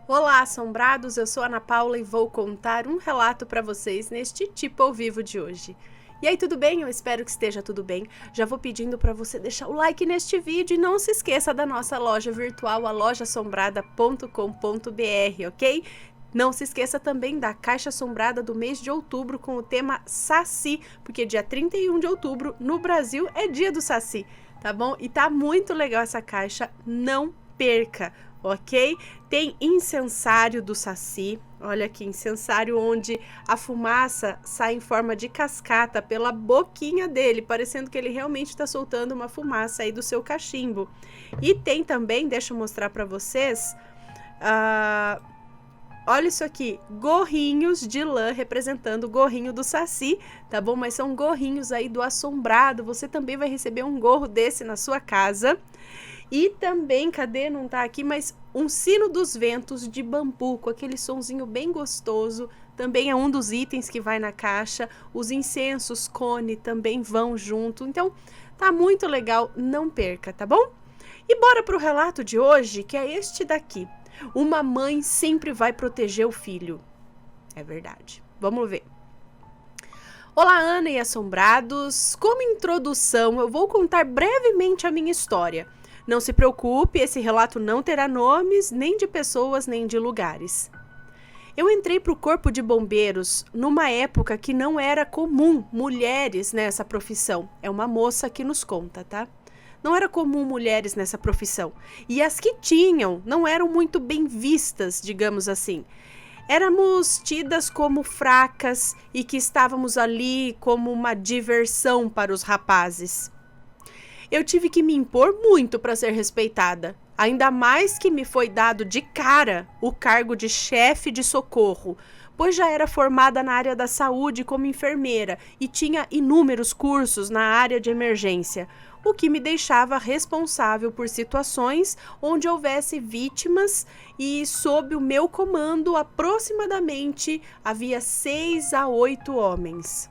Olá, assombrados! Eu sou Ana Paula e vou contar um relato para vocês neste Tipo ao Vivo de hoje. E aí, tudo bem? Eu espero que esteja tudo bem. Já vou pedindo para você deixar o like neste vídeo e não se esqueça da nossa loja virtual, a lojaassombrada.com.br, ok? Não se esqueça também da Caixa Assombrada do mês de outubro com o tema Saci, porque dia 31 de outubro no Brasil é dia do Saci, tá bom? E tá muito legal essa caixa, não perca! Ok? Tem incensário do Saci, olha aqui, incensário onde a fumaça sai em forma de cascata pela boquinha dele, parecendo que ele realmente está soltando uma fumaça aí do seu cachimbo. E tem também, deixa eu mostrar para vocês, olha isso aqui, gorrinhos de lã representando o gorrinho do Saci, tá bom? Mas são gorrinhos aí do assombrado, você também vai receber um gorro desse na sua casa. E também, cadê? Não tá aqui, mas um sino dos ventos de bambu, com aquele sonzinho bem gostoso, também é um dos itens que vai na caixa. Os incensos cone também vão junto, então tá muito legal, não perca, tá bom? E bora pro relato de hoje, que é este daqui. Uma mãe sempre vai proteger o filho. É verdade. Vamos ver. Olá, Ana e assombrados! Como introdução, eu vou contar brevemente a minha história. Não se preocupe, esse relato não terá nomes, nem de pessoas, nem de lugares. Eu entrei para o Corpo de Bombeiros numa época que não era comum mulheres nessa profissão. É uma moça que nos conta, tá? Não era comum mulheres nessa profissão. E as que tinham não eram muito bem vistas, digamos assim. Éramos tidas como fracas e que estávamos ali como uma diversão para os rapazes. Eu tive que me impor muito para ser respeitada, ainda mais que me foi dado de cara o cargo de chefe de socorro, pois já era formada na área da saúde como enfermeira e tinha inúmeros cursos na área de emergência, o que me deixava responsável por situações onde houvesse vítimas e sob o meu comando aproximadamente havia 6 a 8 homens.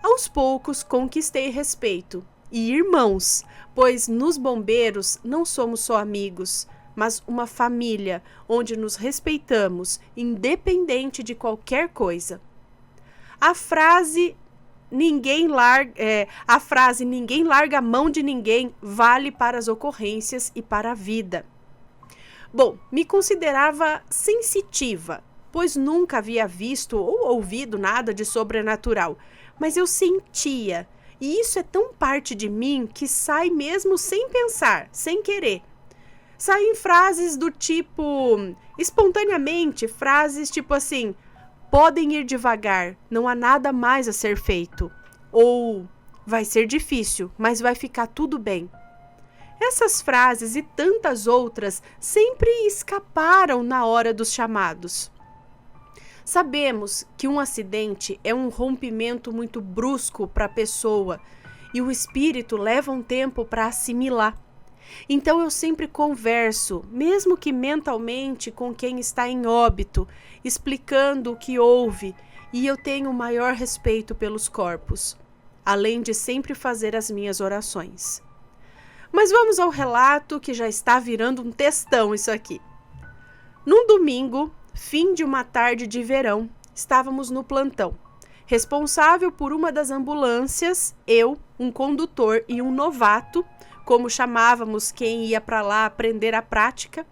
Aos poucos conquistei respeito e irmãos, pois nos bombeiros não somos só amigos, mas uma família onde nos respeitamos, independente de qualquer coisa. A frase ninguém larga a mão de ninguém vale para as ocorrências e para a vida. Bom, me considerava sensitiva, pois nunca havia visto ou ouvido nada de sobrenatural, mas eu sentia. E isso é tão parte de mim que sai mesmo sem pensar, sem querer. Saem frases do tipo, espontaneamente, frases tipo assim, podem ir devagar, não há nada mais a ser feito. Ou, vai ser difícil, mas vai ficar tudo bem. Essas frases e tantas outras sempre escaparam na hora dos chamados. Sabemos que um acidente é um rompimento muito brusco para a pessoa e o espírito leva um tempo para assimilar. Então eu sempre converso, mesmo que mentalmente, com quem está em óbito, explicando o que houve, e eu tenho o maior respeito pelos corpos, além de sempre fazer as minhas orações. Mas vamos ao relato que já está virando um textão isso aqui. Num domingo, fim de uma tarde de verão, estávamos no plantão. Responsável por uma das ambulâncias, eu, um condutor e um novato, como chamávamos quem ia para lá aprender a prática,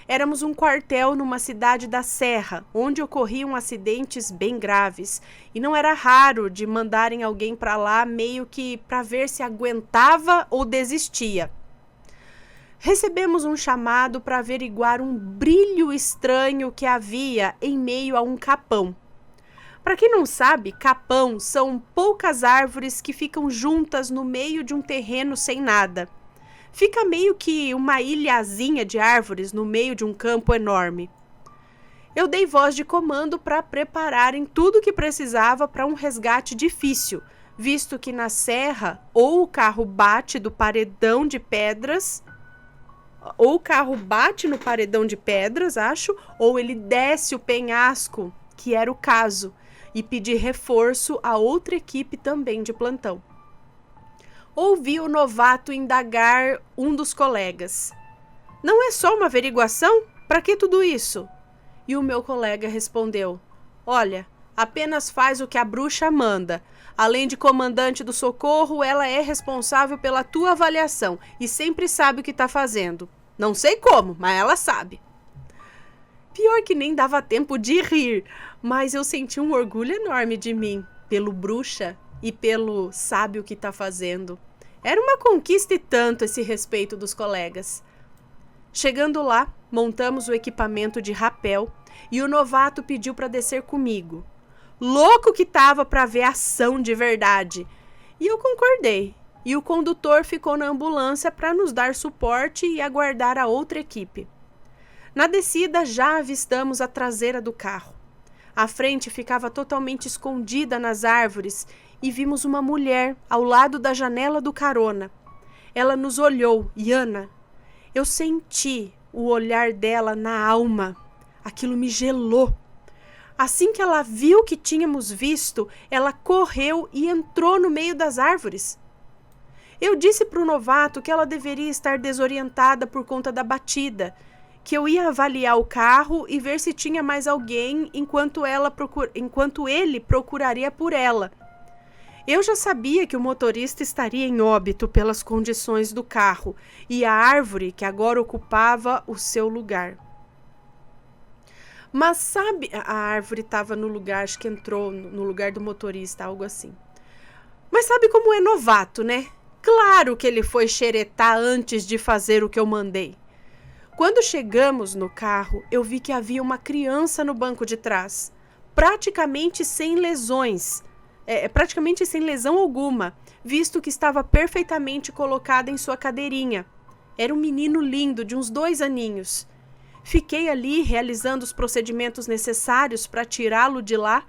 éramos um quartel numa cidade da Serra, onde ocorriam acidentes bem graves, e não era raro de mandarem alguém para lá meio que para ver se aguentava ou desistia. Recebemos um chamado para averiguar um brilho estranho que havia em meio a um capão. Para quem não sabe, capão são poucas árvores que ficam juntas no meio de um terreno sem nada. Fica meio que uma ilhazinha de árvores no meio de um campo enorme. Eu dei voz de comando para prepararem tudo o que precisava para um resgate difícil, visto que na serra ou o carro bate do paredão de pedras, ou o carro bate no paredão de pedras, ou ele desce o penhasco, que era o caso, e pedir reforço a outra equipe também de plantão. Ouvi o novato indagar um dos colegas. Não é só uma averiguação? Para que tudo isso? E o meu colega respondeu: olha, apenas faz o que a bruxa manda. Além de comandante do socorro, ela é responsável pela tua avaliação e sempre sabe o que está fazendo. Não sei como, mas ela sabe. Pior que nem dava tempo de rir, mas eu senti um orgulho enorme de mim, pelo bruxa e pelo sabe o que está fazendo. Era uma conquista e tanto esse respeito dos colegas. Chegando lá, montamos o equipamento de rapel e o novato pediu para descer comigo. Louco que tava para ver ação de verdade. E eu concordei. E o condutor ficou na ambulância para nos dar suporte e aguardar a outra equipe. Na descida já avistamos a traseira do carro. A frente ficava totalmente escondida nas árvores e vimos uma mulher ao lado da janela do carona. Ela nos olhou e Ana, eu senti o olhar dela na alma. Aquilo me gelou. Assim que ela viu o que tínhamos visto, ela correu e entrou no meio das árvores. Eu disse para o novato que ela deveria estar desorientada por conta da batida, que eu ia avaliar o carro e ver se tinha mais alguém enquanto ele procuraria por ela. Eu já sabia que o motorista estaria em óbito pelas condições do carro e a árvore que agora ocupava o seu lugar. Mas sabe, a árvore estava no lugar, acho que entrou no lugar do motorista, algo assim. Mas sabe como é novato, né? Claro que ele foi xeretar antes de fazer o que eu mandei. Quando chegamos no carro, eu vi que havia uma criança no banco de trás, praticamente sem lesões, praticamente sem lesão alguma, visto que estava perfeitamente colocada em sua cadeirinha. Era um menino lindo, de uns 2 aninhos. Fiquei ali realizando os procedimentos necessários para tirá-lo de lá,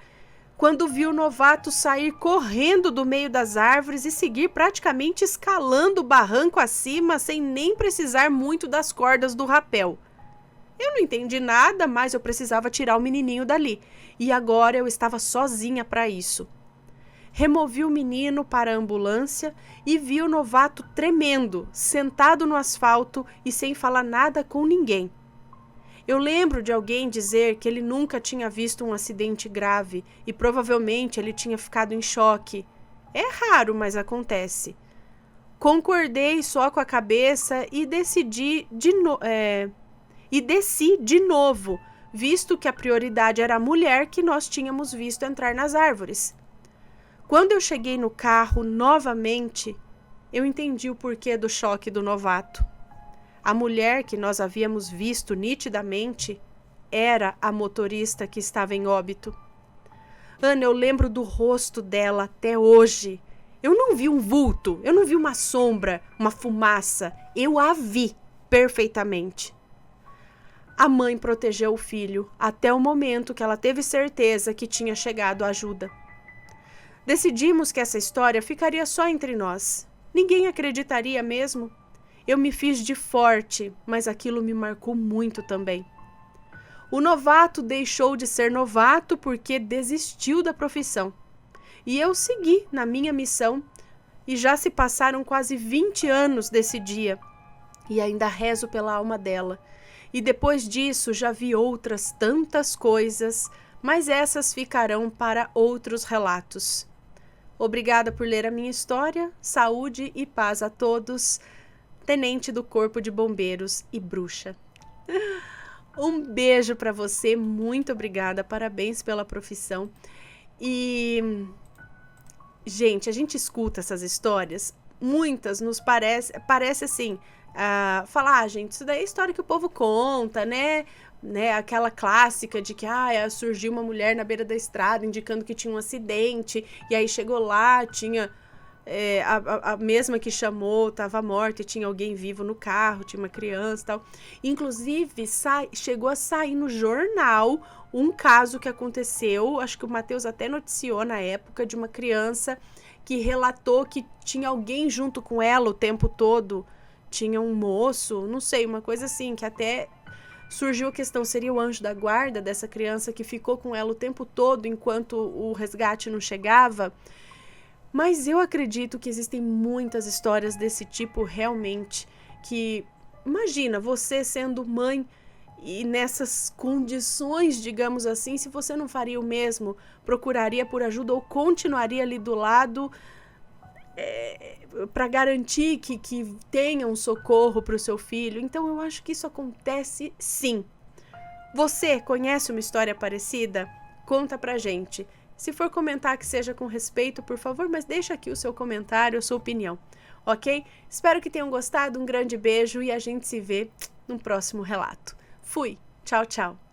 quando vi o novato sair correndo do meio das árvores e seguir praticamente escalando o barranco acima sem nem precisar muito das cordas do rapel. Eu não entendi nada, mas eu precisava tirar o menininho dali, e agora eu estava sozinha para isso. Removi o menino para a ambulância e vi o novato tremendo, sentado no asfalto e sem falar nada com ninguém. Eu lembro de alguém dizer que ele nunca tinha visto um acidente grave e provavelmente ele tinha ficado em choque. É raro, mas acontece. Concordei só com a cabeça e desci de novo, visto que a prioridade era a mulher que nós tínhamos visto entrar nas árvores. Quando eu cheguei no carro novamente, eu entendi o porquê do choque do novato. A mulher que nós havíamos visto nitidamente era a motorista que estava em óbito. Ana, eu lembro do rosto dela até hoje. Eu não vi um vulto, eu não vi uma sombra, uma fumaça. Eu a vi perfeitamente. A mãe protegeu o filho até o momento que ela teve certeza que tinha chegado a ajuda. Decidimos que essa história ficaria só entre nós. Ninguém acreditaria mesmo. Eu me fiz de forte, mas aquilo me marcou muito também. O novato deixou de ser novato porque desistiu da profissão. E eu segui na minha missão e já se passaram quase 20 anos desse dia. E ainda rezo pela alma dela. E depois disso já vi outras tantas coisas, mas essas ficarão para outros relatos. Obrigada por ler a minha história. Saúde e paz a todos. Tenente do Corpo de Bombeiros e bruxa. Um beijo para você, muito obrigada, parabéns pela profissão. E, gente, a gente escuta essas histórias, muitas nos parece assim, falar, gente, isso daí é história que o povo conta, né? Aquela clássica de que surgiu uma mulher na beira da estrada indicando que tinha um acidente, e aí chegou lá, tinha... a mesma que chamou estava morta e tinha alguém vivo no carro, tinha uma criança e tal. Inclusive, chegou a sair no jornal um caso que aconteceu, acho que o Matheus até noticiou na época, de uma criança que relatou que tinha alguém junto com ela o tempo todo. Tinha um moço, não sei, uma coisa assim, que até surgiu a questão, seria o anjo da guarda dessa criança que ficou com ela o tempo todo enquanto o resgate não chegava. Mas eu acredito que existem muitas histórias desse tipo realmente, que imagina você sendo mãe e nessas condições, digamos assim, se você não faria o mesmo, procuraria por ajuda ou continuaria ali do lado para garantir que tenha um socorro para o seu filho. Então eu acho que isso acontece sim. Você conhece uma história parecida? Conta pra gente. Se for comentar, que seja com respeito, por favor, mas deixa aqui o seu comentário, a sua opinião, ok? Espero que tenham gostado, um grande beijo e a gente se vê no próximo relato. Fui! Tchau, tchau!